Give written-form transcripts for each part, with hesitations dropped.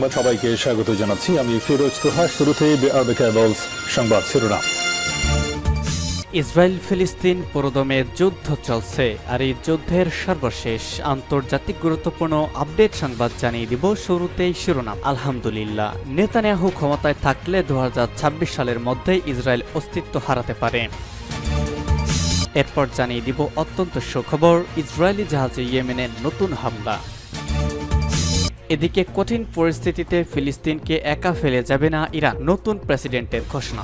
সংবাদ সবাইকে স্বাগত জানাচ্ছি। আমি ফিরোজ তোহা। শুরুতেই সংবাদ শিরোনাম। ইসরায়েল ফিলিস্তিন পুরোদমে যুদ্ধ চলছে, আর এই যুদ্ধের সর্বশেষ আন্তর্জাতিক গুরুত্বপূর্ণ আপডেট সংবাদ জানিয়ে দিব। শুরুতেই শিরোনাম। আলহামদুলিল্লাহ, নেতানিয়াহু ক্ষমতায় থাকলে 2026 সালের মধ্যে ইসরায়েল অস্তিত্ব হারাতে পারে। এরপর জানিয়ে দিব অত্যন্ত সুখবর, ইসরায়েলি জাহাজে ইয়েমেনে নতুন হামলা। এদিকে কঠিন পরিস্থিতিতে ফিলিস্তিনকে একা ফেলে যাবে না ইরান, নতুন প্রেসিডেন্টের ঘোষণা।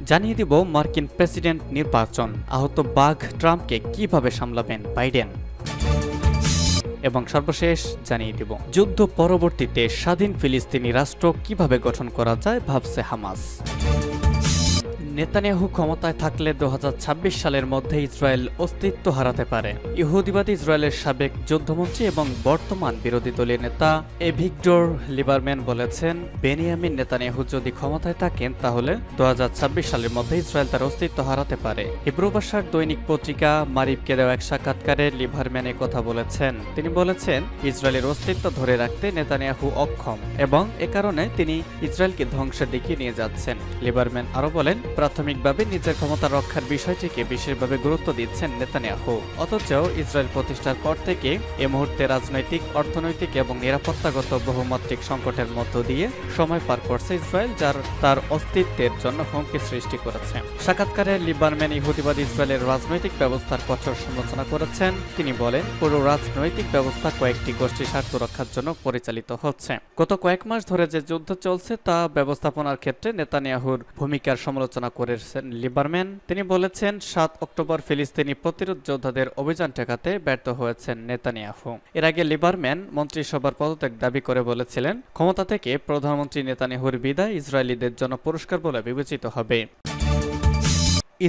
জানিয়ে দিব মার্কিন প্রেসিডেন্ট নির্বাচন, আহত বাঘ ট্রাম্পকে কিভাবে সামলাবেন বাইডেন। এবং সর্বশেষ জানিয়ে দিব যুদ্ধ পরবর্তীতে স্বাধীন ফিলিস্তিনি রাষ্ট্র কিভাবে গঠন করা যায় ভাবছে হামাস। নেতানিয়াহু ক্ষমতায় থাকলে 2026 সালের মধ্যে ইসরায়েল অস্তিত্ব হারাতে পারে। ইহুদিবাদী ইসরায়েলের সাবেক যুদ্ধমন্ত্রী এবং বর্তমান বিরোধী দলীয় নেতা এভিগডর লিবারম্যান বলেছেন, বেনিয়ামিন নেতানিয়াহু যদি ক্ষমতায় থাকেন তাহলে 2026 সালের মধ্যে ইসরায়েল তার অস্তিত্ব হারাতে পারে। হিব্রু ভাষার দৈনিক পত্রিকা মারিবকে দেওয়া এক সাক্ষাৎকারে লিবারম্যান কথা বলেছেন। তিনি বলেছেন, ইসরায়েলের অস্তিত্ব ধরে রাখতে নেতানিয়াহু অক্ষম এবং এ কারণে তিনি ইসরায়েলকে ধ্বংসের দিকে নিয়ে যাচ্ছেন। লিবারম্যান আরো বলেন, প্রাথমিকভাবে নিজের ক্ষমতা রক্ষার বিষয়টিকে বিশেষভাবে গুরুত্ব দিচ্ছেন নেতানিয়াহু, অথচ ইসরায়েল প্রতিষ্ঠার পর থেকে এ মুহূর্তে রাজনৈতিক, অর্থনৈতিক এবং নিরাপত্তাগত বহুমাত্রিক সংকটের মধ্য দিয়ে সময় পার করছে ইসরায়েল, যার তার অস্তিত্বের জন্য হুমকি সৃষ্টি করেছে। সাক্ষাৎকারে লিবারম্যান ইহুদিবাদী ইসরায়েলের রাজনৈতিক ব্যবস্থার কঠোর সমালোচনা করেছেন। তিনি বলেন, পুরো রাজনৈতিক ব্যবস্থা কয়েকটি গোষ্ঠীর স্বার্থ রক্ষার জন্য পরিচালিত হচ্ছে। গত কয়েক মাস ধরে যে যুদ্ধ চলছে তা ব্যবস্থাপনার ক্ষেত্রে নেতানিয়াহুর ভূমিকার সমালোচনা করেছেন লিবারম্যান। তিনি বলেছেন, 7 অক্টোবর ফিলিস্তিনি প্রতিরোধ যোদ্ধাদের অভিযান ঠেকাতে ব্যর্থ হয়েছেন নেতানিয়াহু। এর আগে লিবারম্যান মন্ত্রিসভার পদত্যাগ দাবি করে বলেছিলেন, ক্ষমতা থেকে প্রধানমন্ত্রী নেতানিয়াহুর বিদায় ইসরায়েলিদের জন্য পুরস্কার বলে বিবেচিত হবে।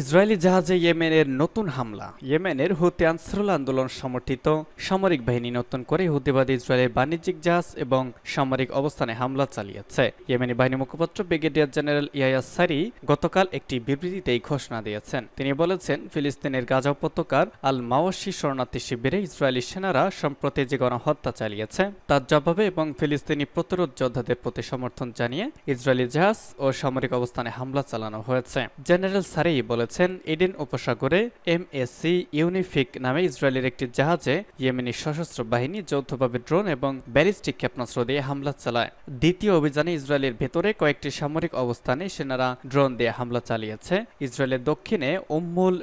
ইসরায়েলি জাহাজে ইয়েমেনের নতুন হামলা। ইয়েমেনের হুতি আনসারুল্লাহ আন্দোলন সমর্থিত সামরিক বাহিনী নতুন করে হুতিবাদী ইসরায়েলের বাণিজ্যিক জাহাজ এবং সামরিক অবস্থানে হামলা চালিয়েছে। ইয়েমেনি বাহিনী মুখপাত্র ব্রিগেডিয়ার জেনারেল ইয়াহিয়া সারি গতকাল একটি বিবৃতিতে এই ঘোষণা দিয়েছেন। তিনি বলেছেন, ফিলিস্তিনের গাজা উপত্যকার আল মাওয়াশি শরণার্থী শিবিরে ইসরায়েলি সেনারা সম্প্রতি যে গণহত্যা চালিয়েছে তার জবাবে এবং ফিলিস্তিনি প্রতিরোধ যোদ্ধাদের প্রতি সমর্থন জানিয়ে ইসরায়েলি জাহাজ ও সামরিক অবস্থানে হামলা চালানো হয়েছে। জেনারেল সারি বলেছেন, ইডেন উপসাগরে MSC ইউনিফিক নামে ইসরায়েলের একটি জাহাজে ইয়েমেনি সশস্ত্র বাহিনী যৌথভাবে ড্রোন এবং ব্যালিস্টিক ক্ষেপণাস্ত্র দিয়ে হামলা চালায়। দ্বিতীয় অভিযানে ইসরায়েলের ভেতরে কয়েকটি সামরিক অবস্থানে সেনারা ড্রোন দিয়ে হামলা চালিয়েছে। ইসরায়েলের দক্ষিণে উম্মুল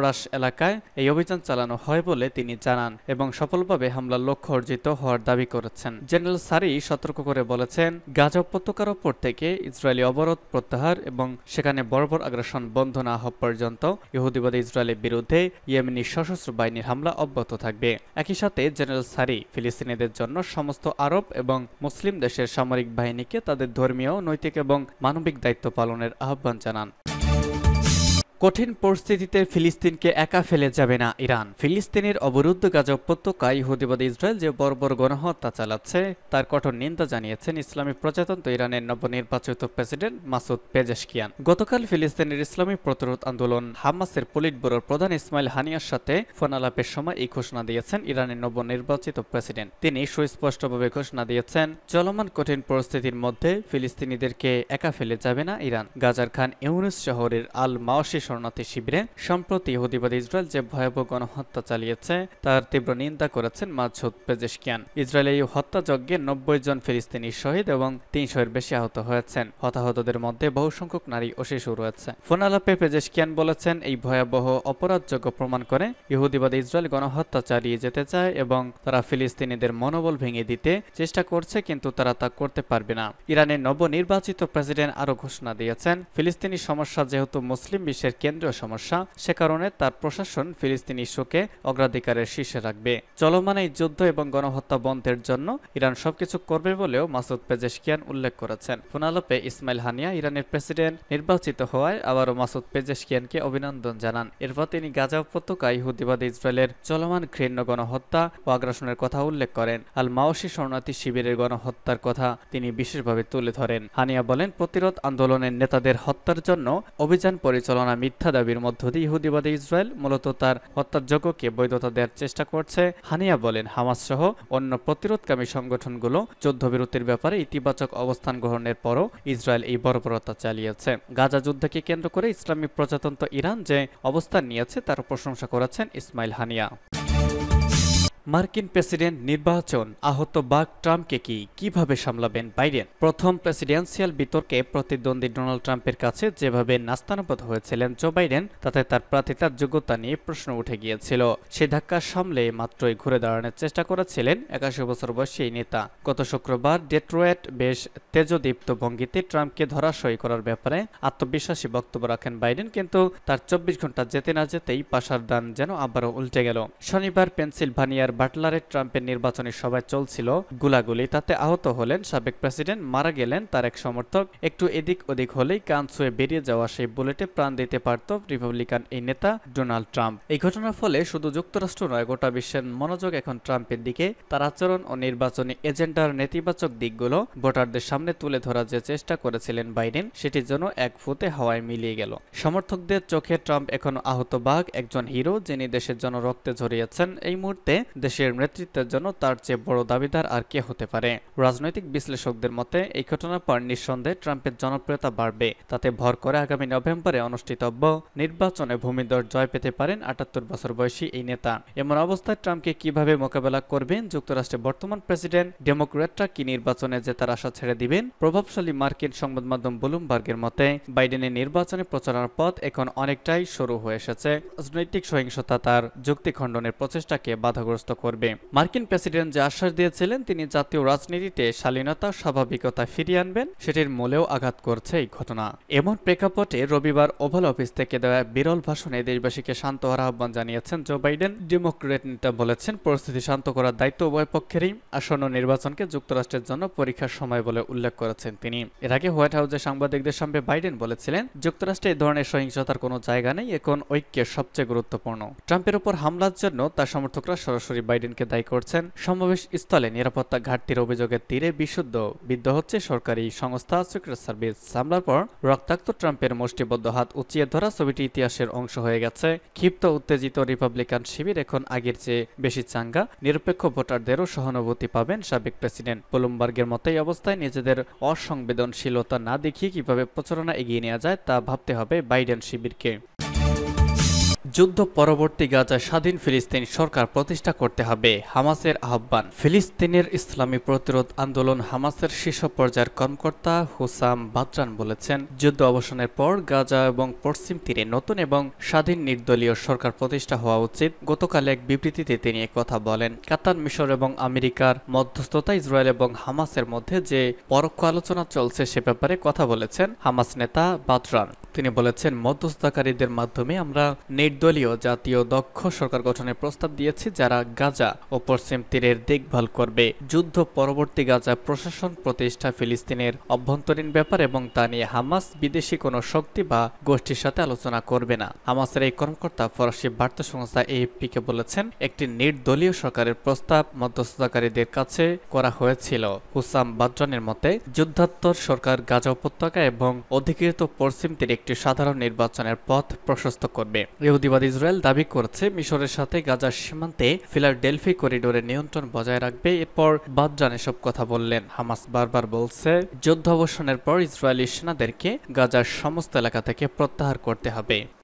রাশ এলাকায় এই অভিযান চালানো হয় বলে তিনি জানান এবং সফলভাবে হামলার লক্ষ্য অর্জিত হওয়ার দাবি করেছেন। জেনারেল সারি সতর্ক করে বলেছেন, গাজা উপত্যকার ওপর থেকে ইসরায়েলি অবরোধ প্রত্যাহার এবং সেখানে বর্বর আগ্রাসন বন্ধ না হওয়া পর্যন্ত ইহুদিবাদী ইসরায়েলের বিরুদ্ধে ইয়েমেনি সশস্ত্র বাহিনীর হামলা অব্যাহত থাকবে। একই সাথে জেনারেল সারি ফিলিস্তিনিদের জন্য সমস্ত আরব এবং মুসলিম দেশের সামরিক বাহিনীকে তাদের ধর্মীয়, নৈতিক এবং মানবিক দায়িত্ব পালনের আহ্বান জানান। কঠিন পরিস্থিতিতে ফিলিস্তিনকে একা ফেলে যাবে না ইরান। ফিলিস্তিনের অবরুদ্ধ গাজা উপত্যকায় ইহুদিবাদী ইসরায়েল যে বর্বর গণহত্যা চালাচ্ছে তার কঠোর নিন্দা জানিয়েছেন ইসলামী প্রজাতন্ত্র ইরানের নবনির্বাচিত প্রেসিডেন্ট মাসুদ পেজেশকিয়ান। গতকাল ফিলিস্তিনের ইসলামী প্রতিরোধ আন্দোলন হামাসের পলিট ব্যুরোর প্রধান ইসমাইল হানিয়ার সাথে ফোন আলাপের সময় এই ঘোষণা দিয়েছেন ইরানের নবনির্বাচিত প্রেসিডেন্ট। তিনি সুস্পষ্টভাবে ঘোষণা দিয়েছেন, চলমান কঠিন পরিস্থিতির মধ্যে ফিলিস্তিনিদেরকে একা ফেলে যাবে না ইরান। গাজার খান ইউনুস শহরের আল মাওয়াশি শরণার্থী শিবিরে সম্প্রতি ইহুদিবাদী ইসরায়েল যে ভয়াবহ গণহত্যা চালিয়েছে তার তীব্র নিন্দা করেছেন মাসুদ পেজেশকিয়ান। ইসরায়েলের এই হত্যাযজ্ঞে 90 জন ফিলিস্তিনি শহীদ এবং 300 এর বেশি আহত হয়েছেন। হতাহতদের মধ্যে বহু সংখ্যক নারী ও শিশু রয়েছে। ফোন আলাপে পেজেশকিয়ান বলেছেন, এই ভয়াবহ অপরাধযোগ্য প্রমাণ করে ইহুদিবাদী ইসরায়েল গণহত্যা চালিয়ে যেতে চায় এবং তারা ফিলিস্তিনিদের মনোবল ভেঙে দিতে চেষ্টা করছে, কিন্তু তারা তা করতে পারবে না। ইরানের নবনির্বাচিত প্রেসিডেন্ট আরো ঘোষণা দিয়েছেন, ফিলিস্তিনি সমস্যা যেহেতু মুসলিম বিশ্বের কেন্দ্রীয় সমস্যা, সে কারণে তার প্রশাসন ফিলিস্তিনি ইস্যুকে অগ্রাধিকারের শীর্ষে রাখবে। চলমান এই যুদ্ধ এবং গণহত্যা বন্ধের জন্য ইরান সবকিছু করবে বলেও মাসুদ পেজেশকিয়ান উল্লেখ করেছেন। ফোন আলাপে ইসমাইল হানিয়া ইরানের প্রেসিডেন্ট নির্বাচিত হওয়ায় আবারও মাসুদ পেজেশকিয়ানকে অভিনন্দন জানান। এরপর তিনি গাজা উপত্যকায় ইহুদিবাদী ইসরায়েলের চলমান ঘৃণ্য গণহত্যা ও আগ্রাসনের কথা উল্লেখ করেন। আল মাওয়াশি শরণার্থী শিবিরের গণহত্যার কথা তিনি বিশেষভাবে তুলে ধরেন। হানিয়া বলেন, প্রতিরোধ আন্দোলনের নেতাদের হত্যার জন্য অভিযান পরিচালনা মিথ্যা দাবির মধ্য দিয়ে ইহুদিবাদী ইসরায়েল মূলত তার হত্যাযজ্ঞকে বৈধতা দেওয়ার চেষ্টা করছে। হানিয়া বলেন, হামাস সহ অন্য প্রতিরোধকামী সংগঠনগুলো যুদ্ধবিরতির ব্যাপারে ইতিবাচক অবস্থান গ্রহণের পরও ইসরায়েল এই বর্বরতা চালিয়েছে। গাজা যুদ্ধকে কেন্দ্র করে ইসলামী প্রজাতন্ত্র ইরান যে অবস্থান নিয়েছে তার প্রশংসা করেছেন ইসমাইল হানিয়া। মার্কিন প্রেসিডেন্ট নির্বাচন, আহত বাক ট্রাম্পকে কিভাবে সামলাবেন বাইডেন? প্রথম প্রেসিডেন্সিয়াল বিতর্কে প্রতিদ্বন্দ্বী ডোনাল্ড ট্রাম্পের কাছে যেভাবে নাস্তানুপাত হয়েছিলেন জো বাইডেন, তাতে তার প্রার্থিতার যোগ্যতা নিয়ে প্রশ্ন উঠে গিয়েছিল। সেই ধাক্কা সামলে মাত্রই ঘুরে দাঁড়ানোর চেষ্টা করেছিলেন 81 বছর বয়সী এই নেতা। গত শুক্রবার ডেট্রয়েট বেশ তেজদীপ্ত ভঙ্গিতে ট্রাম্পকে ধরাশয়ী করার ব্যাপারে আত্মবিশ্বাসী বক্তব্য রাখেন বাইডেন, কিন্তু তার 24 ঘন্টা যেতে না যেতেই পাশার দান যেন আবারও উল্টে গেল। শনিবার পেনসিলভানিয়ার বাটলারে ট্রাম্পের নির্বাচনী সভায় চলছিল গুলাগুলি, তাতে আহত হলেন সাবেক প্রেসিডেন্ট, মারা গেলেন তার এক সমর্থক। একটু এদিক ওদিক হলেই কান ছুঁয়ে বেরিয়ে যাওয়া সেই বুলেটে প্রাণ দিতে পারত রিপাবলিকান এই নেতা ডোনাল্ড ট্রাম্প। এই ঘটনার ফলে শুধু যুক্তরাষ্ট্র নয়, গোটা বিশ্বের মনোযোগ এখন ট্রাম্পের দিকে। তার আচরণ ও নির্বাচনী এজেন্ডার নেতিবাচক দিকগুলো ভোটারদের সামনে তুলে ধরার যে চেষ্টা করেছিলেন বাইডেন, সেটির জন্য এক ফুতে হাওয়ায় মিলিয়ে গেল। সমর্থকদের চোখে ট্রাম্প এখন আহত বাঘ, একজন হিরো যিনি দেশের জন্য রক্তে ঝরিয়েছেন। এই মুহূর্তে দেশের নেতৃত্বের জন্য তার চেয়ে বড় দাবিদার আর কে হতে পারে? রাজনৈতিক বিশ্লেষকদের মতে এই ঘটনার পর নিঃসন্দেহে ট্রাম্পের জনপ্রিয়তা বাড়বে। তাতে ভর করে আগামী নভেম্বরে অনুষ্ঠিতব্য নির্বাচনে ভূমিধর জয় পেতে পারেন 78 বছর বয়সী এই নেতা। এমন অবস্থায় ট্রাম্পকে কিভাবে মোকাবেলা করবেন যুক্তরাষ্ট্রের বর্তমান প্রেসিডেন্ট? ডেমোক্র্যাটরা কি নির্বাচনে জেতার আশা ছেড়ে দিবেন? প্রভাবশালী মার্কিন সংবাদ মাধ্যম ব্লুমবার্গের মতে বাইডেনের নির্বাচনে প্রচারণার পথ এখন অনেকটাই শুরু হয়ে এসেছে। রাজনৈতিক সহিংসতা তার যুক্তি খণ্ডনের প্রচেষ্টাকে বাধাগ্রস্ত করবে। মার্কিন প্রেসিডেন্ট যে আশ্বাস দিয়েছিলেন তিনি জাতীয় রাজনীতিতে শালীনতা স্বাভাবিকতা ফিরিয়ে আনবেন, সেটির মূলেও আঘাত করছে এই ঘটনা। এমন প্রেক্ষাপটে রবিবার ওভাল অফিস থেকে দেওয়া বিরল ভাষণে দেশবাসীকে শান্ত হওয়ার আহ্বান জানিয়েছেন জো বাইডেন। ডেমোক্রেট নেতা বলেছেন, পরিস্থিতি শান্ত করার দায়িত্ব উভয় পক্ষেরই। আসন্ন নির্বাচনকে যুক্তরাষ্ট্রের জন্য পরীক্ষার সময় বলে উল্লেখ করেছেন তিনি। এর আগে হোয়াইট হাউসে সাংবাদিকদের সামনে বাইডেন বলেছিলেন, যুক্তরাষ্ট্রে এই ধরনের সহিংসতার কোনো জায়গা নেই, এখন ঐক্যের সবচেয়ে গুরুত্বপূর্ণ। ট্রাম্পের উপর হামলার জন্য তার সমর্থকরা সরাসরি বাইডেনকে দায়ী করছেন। সমাবেশ স্থলে নিরাপত্তা ঘাটতির অভিযোগের তীরে বিদ্ধ হচ্ছে সরকারি সংস্থা সিক্রেট সার্ভিস। হামলার পর রক্তাক্ত ট্রাম্পের মুষ্টিবদ্ধ হাত উঁচিয়ে ধরা ছবিটি ইতিহাসের অংশ হয়ে গেছে। ক্ষিপ্ত উত্তেজিত রিপাবলিকান শিবির এখন আগের চেয়ে বেশি চাঙ্গা। নিরপেক্ষ ভোটারদেরও সহানুভূতি পাবেন সাবেক প্রেসিডেন্ট। ব্লুমবার্গের মতে এই অবস্থায় নিজেদের অসংবেদনশীলতা না দেখিয়ে কিভাবে প্রচারণা এগিয়ে নেওয়া যায় তা ভাবতে হবে বাইডেন শিবিরকে। যুদ্ধ পরবর্তী গাজায় স্বাধীন ফিলিস্তিন সরকার প্রতিষ্ঠা করতে হবে, হামাসের আহ্বান। ফিলিস্তিনের ইসলামী প্রতিরোধ আন্দোলন হামাসের শীর্ষ পর্যায়ের কর্মকর্তা হুসাম বাদরান বলেছেন, যুদ্ধ অবসানের পর গাজা এবং পশ্চিম তীরে নতুন এবং স্বাধীন নির্দলীয় সরকার প্রতিষ্ঠা হওয়া উচিত। গতকাল এক বিবৃতিতে তিনি একথা বলেন। কাতার, মিশর এবং আমেরিকার মধ্যস্থতা ইসরায়েল এবং হামাসের মধ্যে যে পরোক্ষ আলোচনা চলছে সে ব্যাপারে কথা বলেছেন হামাস নেতা বাদরান। তিনি বলেছেন, মধ্যস্থতাকারীদের মাধ্যমে আমরা নির্দলীয় জাতীয় দক্ষ সরকার গঠনের প্রস্তাব দিয়েছি, যারা গাজা ও পশ্চিম তীরের দেখভাল করবে। যুদ্ধ পরবর্তী গাজা প্রশাসন প্রতিষ্ঠা ফিলিস্তিনের অভ্যন্তরীণ ব্যাপার এবং তা নিয়ে হামাস বিদেশি কোনো শক্তি বা গোষ্ঠীর সাথে আলোচনা করবে না। হামাসের এই কর্মকর্তা ফরাসি বার্তা সংস্থা এএফপিকে বলেছেন, একটি নির্দলীয় সরকারের প্রস্তাব মধ্যস্থতাকারীদের কাছে করা হয়েছিল। হুসাম বাদরানের মতে, যুদ্ধাত্তর সরকার গাজা উপত্যকা এবং অধিকৃত পশ্চিম তীরে একটি সাধারণ নির্বাচনের পথ প্রশস্ত করবে। ইহুদিবাদ ইসরায়েল দাবি করছে মিশরের সাথে গাজার সীমান্তে ফিলাডেলফি করিডোরের নিয়ন্ত্রণ বজায় রাখবে। এরপর বাদরান এসব কথা বললেন। হামাস বারবার বলছে, যুদ্ধ অবসানের পর ইসরায়েলি সেনাদেরকে গাজার সমস্ত এলাকা থেকে প্রত্যাহার করতে হবে।